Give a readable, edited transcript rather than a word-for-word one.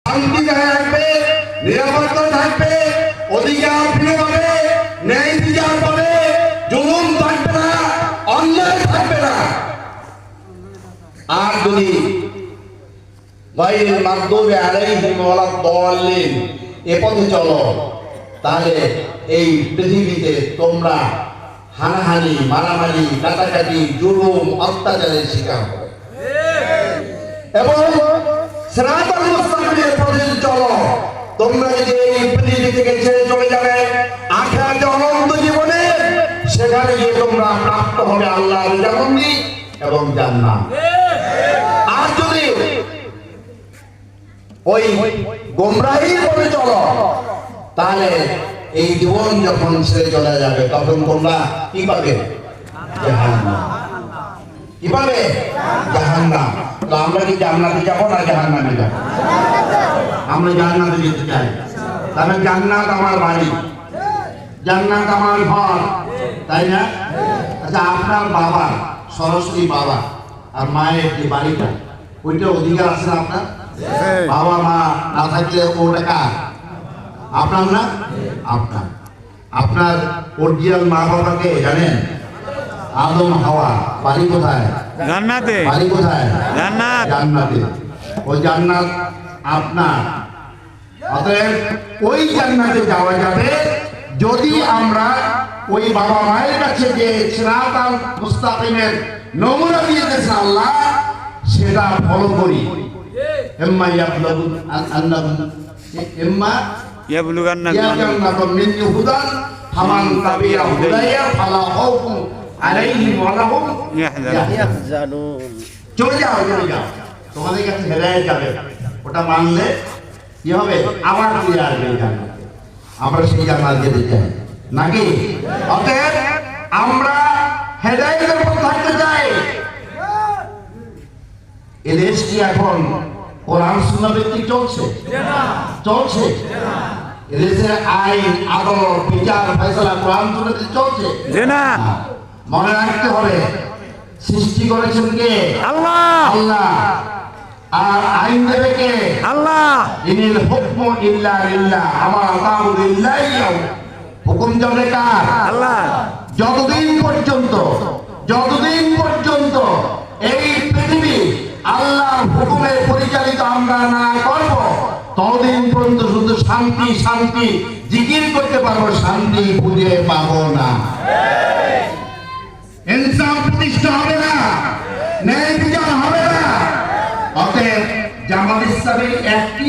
শান্তি থাকবে, নিরাপত্তা থাকবে, অধিকার ফিরে পাবে, ন্যায় বিচার পাবে, জুলুম থাকবে না, অন্যায় থাকবে না। আর যদি গায়রিল মাগদুবি আলাইহিম ওয়ালাদ-দাল্লিন এ পথে চলো, তাহলে এই পৃথিবীতে তোমরা হানাহানি, মারামারি, কাটাকাটি, জুলুম, অত্যাচারের শিকার হবে। এবং সিরাতাল মুস্তাকিমের পথে চলো, তোমরা যদি এই পৃথিবী থেকে ছেড়ে চলে যাবে আখিরাতে অনন্ত জীবনে, সেখানে গিয়ে তোমরা প্রাপ্ত হবে আল্লাহর রিজামন্দি এবং জান্নাত। আর যদি ওই গোমরাহির পথে চলো, তাহলে এই জীবন যখন ছেড়ে চলে যাবে তখন তোমরা কি পাবে? জাহান্নাম। কি পাবে? জাহান্নাম। তো আমরা কি জান্নাতে যাবো না জাহান্নামে যাবো? আমরা জান্নাতে যেতে চাই। তাহলে জান্নাত আমার বাড়ি, জান্নাত আমার ঘর, তাই না? আচ্ছা, আপনার বাবা, সরাসরি বাবা আর মায়ের যে বাড়িটা, ওইটা অধিকার আছে না আপনার? বাবা মা না থাকলে ওটা কার? আপনার না? আপনার। আপনার অরিজিনাল মা বাবাকে জানেন? আদম হাওয়া। বাড়ি কোথায়? জান্নাতে। বাড়ি কোথায়? জান্নাত। জান্নাতে। ওই জান্নাত আপনার। অতএব ওই জান্নাতে যাওয়া যাবে যদি আমরা ওই বাবা মায়ের কাছে যে সিরাতাল মুস্তাকিমের নমুনা দিয়ে দিয়েছেন আল্লাহ, সেটা ফলো করি। ইম্মা ইয়াবলুগু আন্নাহু ইম্মা ইয়াবলুগান্না মিন হুদান ফামান তাবিয়া হুদায়া ফালা খাউফুন আলাইহিম ওয়া লাহুম ইয়াহজানুন। চলে যাও, চলে যাও, তোমাদের কাছে হেদায়েত যাবে। ওটা মানলে কি হবে? আবার ফিরে আসবে জান্নাতে। আমরা সেই জান্নাত যেতে চাই নাকি? অতএব আমরা হেদায়েতের উপর থাকতে চাই। এই দেশ কি এখন কোরআন সুন্নাহ ভিত্তিক চলছে? চলছে। এদেশের আইন, আদালত, বিচার, ফয়সালা কোরআন সুন্নাহ ভিত্তিক চলছে না। মনে রাখতে হবে, সৃষ্টি করেছেন কে? আল্লাহ। আল্লাহ। আর আইন দেবে কে? আল্লাহ। ইনিল হুকমু ইল্লা লিল্লাহ, আমা আতাউ লিল্লাহি। হুকুম যাবে কার? আল্লাহ। যতদিন পর্যন্ত এই পৃথিবী আল্লাহর হুকুমে পরিচালিত আমরা না করব, ততদিন পর্যন্ত শুধু শান্তি শান্তি জিকির করতে পারবো, শান্তি খুঁজে পাবো না। ইনসাফ প্রতিষ্ঠা হবে না, ন্যায় বিচার হবে না। অতএব জামাত ইসলামের একটি